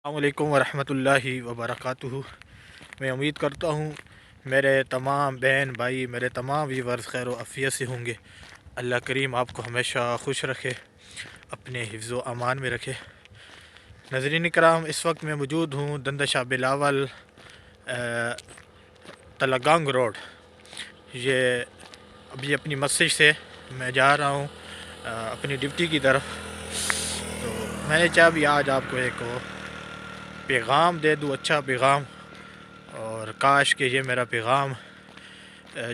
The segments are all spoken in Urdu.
السلام علیکم ورحمۃ اللہ وبرکاتہ۔ میں امید کرتا ہوں میرے تمام بہن بھائی، میرے تمام ویورز خیر و عافیت سے ہوں گے۔ اللہ کریم آپ کو ہمیشہ خوش رکھے، اپنے حفظ و امان میں رکھے۔ ناظرین کرام، اس وقت میں موجود ہوں دندہ شاہ بلاول تلگانگ روڈ۔ یہ ابھی اپنی مسجد سے میں جا رہا ہوں اپنی ڈپٹی کی طرف، تو میں نے چاہا بھی آج آپ کو ایک پیغام دے دوں، اچھا پیغام، اور کاش کہ یہ میرا پیغام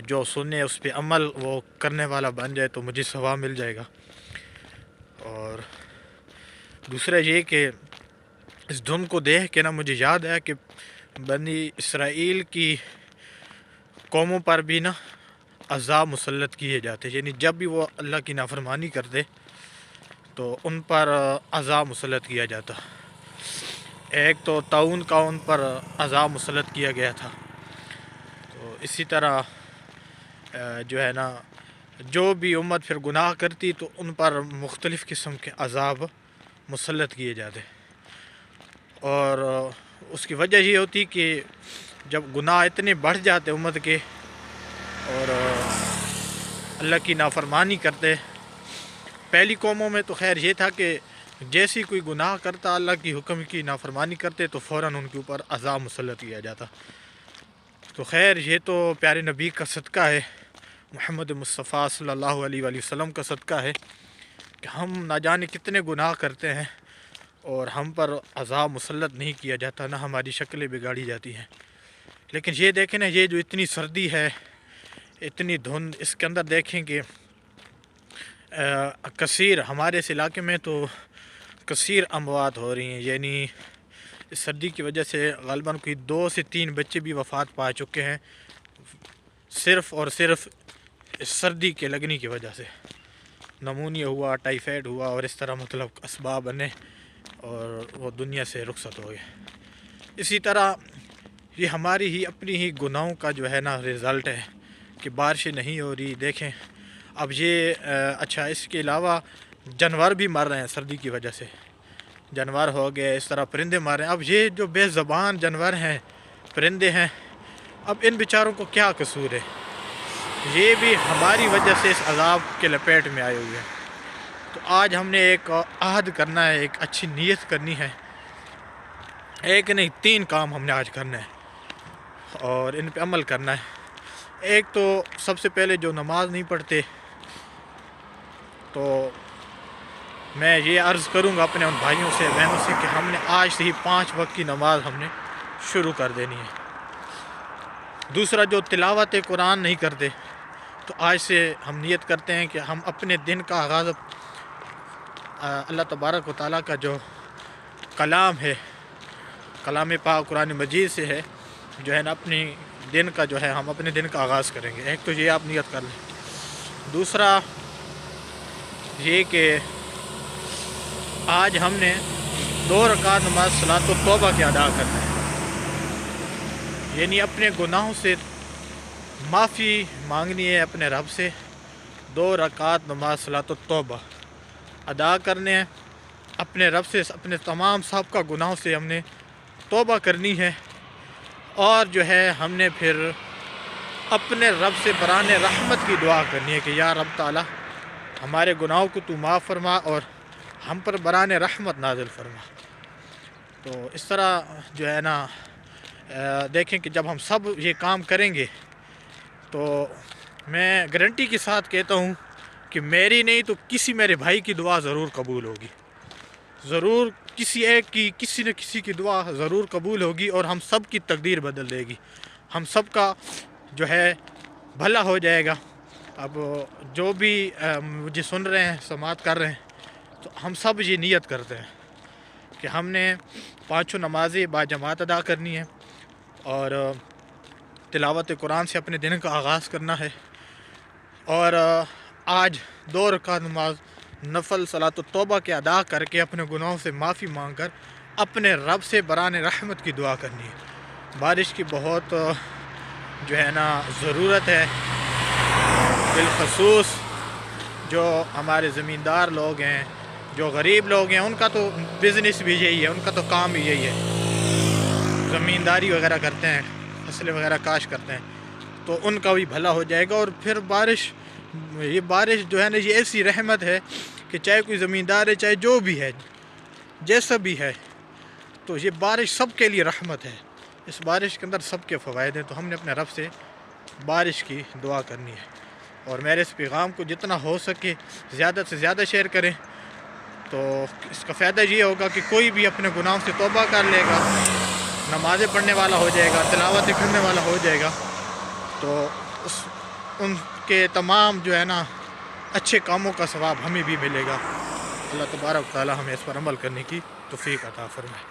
جو سننے اس پہ عمل وہ کرنے والا بن جائے تو مجھے ثواب مل جائے گا۔ اور دوسرا یہ کہ اس دھن کو دیکھ کے مجھے یاد ہے کہ بنی اسرائیل کی قوموں پر بھی عذاب مسلط کیے جاتے، یعنی جب بھی وہ اللہ کی نافرمانی کرتے تو ان پر عذاب مسلط کیا جاتا۔ ایک تو طاعون کا ان پر عذاب مسلط کیا گیا تھا، تو اسی طرح جو بھی امت پھر گناہ کرتی تو ان پر مختلف قسم کے عذاب مسلط کیے جاتے، اور اس کی وجہ یہ ہوتی کہ جب گناہ اتنے بڑھ جاتے امت کے اور اللہ کی نافرمانی کرتے۔ پہلی قوموں میں تو خیر یہ تھا کہ جیسی کوئی گناہ کرتا، اللہ کی حکم کی نافرمانی کرتے تو فوراً ان کے اوپر عذاب مسلط کیا جاتا۔ تو خیر یہ تو پیارے نبی کا صدقہ ہے، محمد مصطفیٰ صلی اللہ علیہ وآلہ وسلم کا صدقہ ہے کہ ہم نہ جانے کتنے گناہ کرتے ہیں اور ہم پر عذاب مسلط نہیں کیا جاتا، نہ ہماری شکلیں بگاڑی جاتی ہیں۔ لیکن یہ دیکھیں نا، یہ جو اتنی سردی ہے، اتنی دھند، اس کے اندر دیکھیں کہ کثیر ہمارے اس علاقے میں تو کثیر اموات ہو رہی ہیں، یعنی اس سردی کی وجہ سے غالباً کوئی 2 سے 3 بچے بھی وفات پا چکے ہیں، صرف اور صرف اس سردی کے لگنے کی وجہ سے۔ نمونیا ہوا، ٹائیفائڈ ہوا، اور اس طرح مطلب اسباب بنے اور وہ دنیا سے رخصت ہو گئے۔ اسی طرح یہ ہماری ہی اپنی ہی گناہوں کا رزلٹ ہے کہ بارشیں نہیں ہو رہی۔ دیکھیں اب یہ اچھا، اس کے علاوہ جانور بھی مر رہے ہیں سردی کی وجہ سے، جانور ہو گئے، اس طرح پرندے مر رہے ہیں۔ اب یہ جو بے زبان جانور ہیں، پرندے ہیں، اب ان بیچاروں کو کیا قصور ہے؟ یہ بھی ہماری وجہ سے اس عذاب کے لپیٹ میں آئے ہوئے ہیں۔ تو آج ہم نے ایک عہد کرنا ہے، ایک اچھی نیت کرنی ہے، ایک نہیں 3 کام ہم نے آج کرنا ہے اور ان پہ عمل کرنا ہے۔ ایک تو سب سے پہلے جو نماز نہیں پڑھتے، تو میں یہ عرض کروں گا اپنے ان بھائیوں سے، بہنوں سے کہ ہم نے آج سے ہی 5 وقت کی نماز ہم نے شروع کر دینی ہے۔ دوسرا، جو تلاوت قرآن نہیں کرتے تو آج سے ہم نیت کرتے ہیں کہ ہم اپنے دن کا آغاز اللہ تبارک و تعالیٰ کا جو کلام ہے، کلام پاک قرآن مجید سے ہے، اپنی دن کا ہم اپنے دن کا آغاز کریں گے۔ ایک تو یہ آپ نیت کر لیں۔ دوسرا یہ کہ آج ہم نے 2 رکعت نماز صلاۃ التوبہ کے ادا کرنا ہے، یعنی اپنے گناہوں سے معافی مانگنی ہے اپنے رب سے۔ 2 رکعت نماز صلاۃ التوبہ ادا کرنے ہیں، اپنے رب سے اپنے تمام سابقہ گناہوں سے ہم نے توبہ کرنی ہے، اور ہم نے پھر اپنے رب سے بران رحمت کی دعا کرنی ہے کہ یا رب تعالیٰ ہمارے گناہوں کو تو معاف فرما اور ہم پر بران رحمت نازل فرما۔ تو اس طرح دیکھیں کہ جب ہم سب یہ کام کریں گے تو میں گارنٹی کے ساتھ کہتا ہوں کہ میری نہیں تو کسی میرے بھائی کی دعا ضرور قبول ہوگی، ضرور کسی ایک کی، کسی نہ کسی کی دعا ضرور قبول ہوگی، اور ہم سب کی تقدیر بدل دے گی، ہم سب کا بھلا ہو جائے گا۔ اب جو بھی مجھے سن رہے ہیں، سماعت کر رہے ہیں، تو ہم سب یہ نیت کرتے ہیں کہ ہم نے 5 نمازیں باجماعت ادا کرنی ہے اور تلاوت قرآن سے اپنے دن کا آغاز کرنا ہے، اور آج 2 رکعت نماز نفل صلاۃ التوبہ کے ادا کر کے اپنے گناہوں سے معافی مانگ کر اپنے رب سے بران رحمت کی دعا کرنی ہے۔ بارش کی بہت ضرورت ہے، بالخصوص جو ہمارے زمیندار لوگ ہیں، جو غریب لوگ ہیں ان کا تو بزنس بھی یہی ہے، ان کا تو کام بھی یہی ہے، زمینداری وغیرہ کرتے ہیں، فصلیں وغیرہ کاشت کرتے ہیں، تو ان کا بھی بھلا ہو جائے گا۔ اور پھر یہ بارش جو ہے نا، یہ ایسی رحمت ہے کہ چاہے کوئی زمیندار ہے، چاہے جو بھی ہے، جیسا بھی ہے، تو یہ بارش سب کے لیے رحمت ہے۔ اس بارش کے اندر سب کے فوائد ہیں، تو ہم نے اپنے رب سے بارش کی دعا کرنی ہے، اور میرے اس پیغام کو جتنا ہو سکے زیادہ سے زیادہ شیئر کریں، تو اس کا فائدہ یہ ہوگا کہ کوئی بھی اپنے گناہوں سے توبہ کر لے گا، نمازیں پڑھنے والا ہو جائے گا، تلاوتیں کرنے والا ہو جائے گا، تو ان کے تمام جو ہے نا اچھے کاموں کا ثواب ہمیں بھی ملے گا۔ اللہ تبارک و تعالی ہمیں اس پر عمل کرنے کی توفیق عطا فرمائے۔